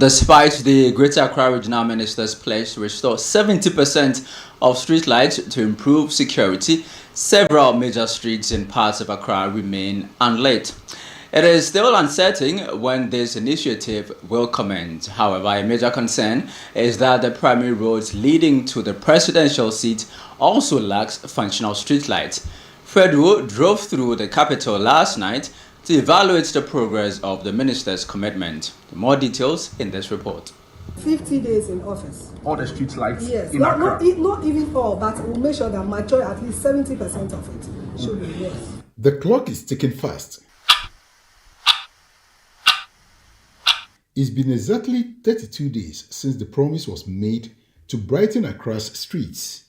Despite the Greater Accra Regional Minister's pledge to restore 70% of streetlights to improve security, several major streets in parts of Accra remain unlit. It is still uncertain when this initiative will commence. However, a major concern is that the primary roads leading to the presidential seat also lacks functional streetlights. Fred Wu drove through the capital last night to evaluate the progress of the minister's commitment. More details in this report. 50 days in office. All the street lights yes, in not, Accra? not even all, but we'll make sure that majority, at least 70% of it should be yes. The clock is ticking fast. It's been exactly 32 days since the promise was made to brighten Accra's streets.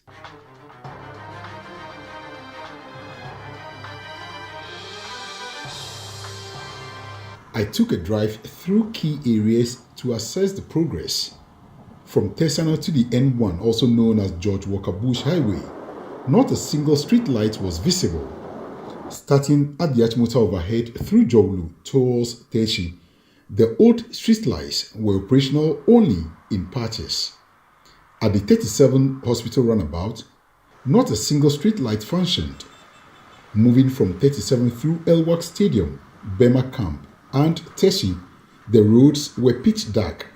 I took a drive through key areas to assess the progress. From Tesano to the N1, also known as George Walker Bush Highway, not a single street light was visible. Starting at the Achimota overhead through Jowlu towards Teshi, the old street lights were operational only in patches. At the 37 hospital runabout, not a single street light functioned. Moving from 37 through Elwak Stadium, Bema Camp, and Teshi, the roads were pitch dark.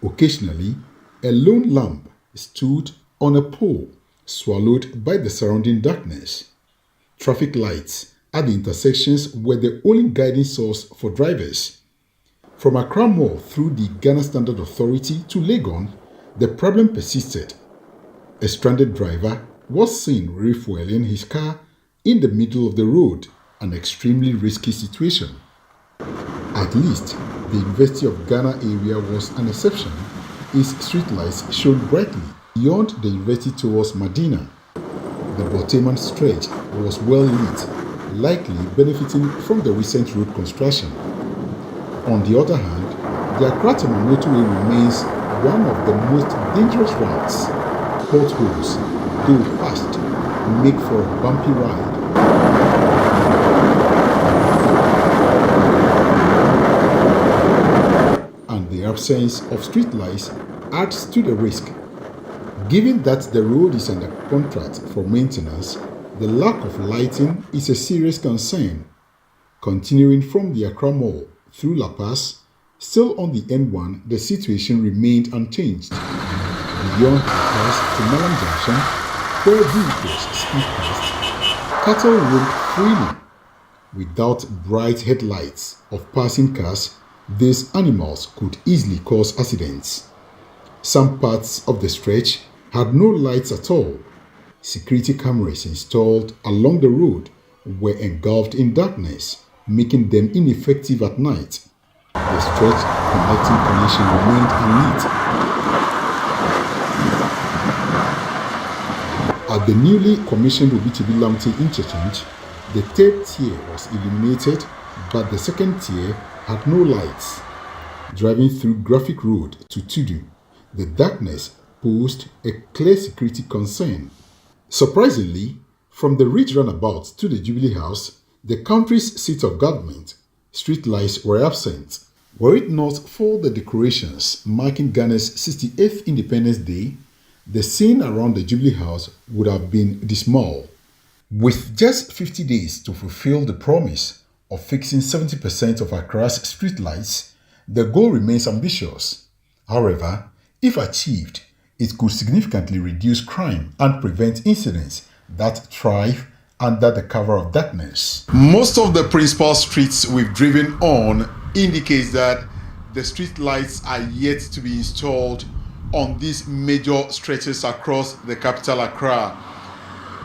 Occasionally, a lone lamp stood on a pole, swallowed by the surrounding darkness. Traffic lights at the intersections were the only guiding source for drivers. From Accra Mall through the Ghana Standard Authority to Legon, the problem persisted. A stranded driver was seen refueling his car in the middle of the road, an extremely risky situation. At least, the University of Ghana area was an exception. Its streetlights shone brightly beyond the university towards Medina. The Boteman stretch was well lit, likely benefiting from the recent road construction. On the other hand, the Accra-Tema motorway remains one of the most dangerous routes. Potholes, though fast, make for a bumpy ride. And the absence of streetlights adds to the risk. Given that the road is under contract for maintenance, the lack of lighting is a serious concern. Continuing from the Accra Mall through La Paz, still on the N1, the situation remained unchanged. Beyond La Paz to Malam Junction, where vehicles speed past, cattle roamed freely. Without bright headlights of passing cars, these animals could easily cause accidents. Some parts of the stretch had no lights at all. Security cameras installed along the road were engulfed in darkness, making them ineffective at night. The stretch connecting connection remained unlit. At the newly commissioned Obitibi Lamte interchange, the third tier was illuminated, but the second tier had no lights. Driving through Graphic Road to Tudu, the darkness posed a clear security concern. Surprisingly, from the Ridge Runabout to the Jubilee House, the country's seat of government, streetlights were absent. Were it not for the decorations marking Ghana's 68th Independence Day, the scene around the Jubilee House would have been dismal. With just 50 days to fulfill the promise of fixing 70% of Accra's streetlights, the goal remains ambitious. However, if achieved, it could significantly reduce crime and prevent incidents that thrive under the cover of darkness. Most of the principal streets we've driven on indicates that the street lights are yet to be installed on these major stretches across the capital Accra.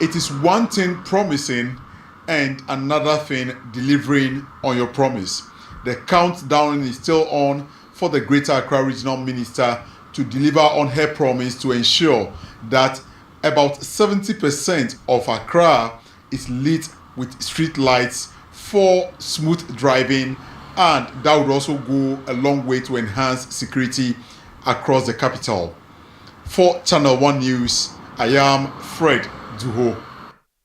It is one thing promising and another thing delivering on your promise. The countdown is still on for the Greater Accra Regional Minister to deliver on her promise to ensure that about 70% of Accra is lit with street lights for smooth driving, and that would also go a long way to enhance security across the capital. For Channel One News, I am Fred Duho.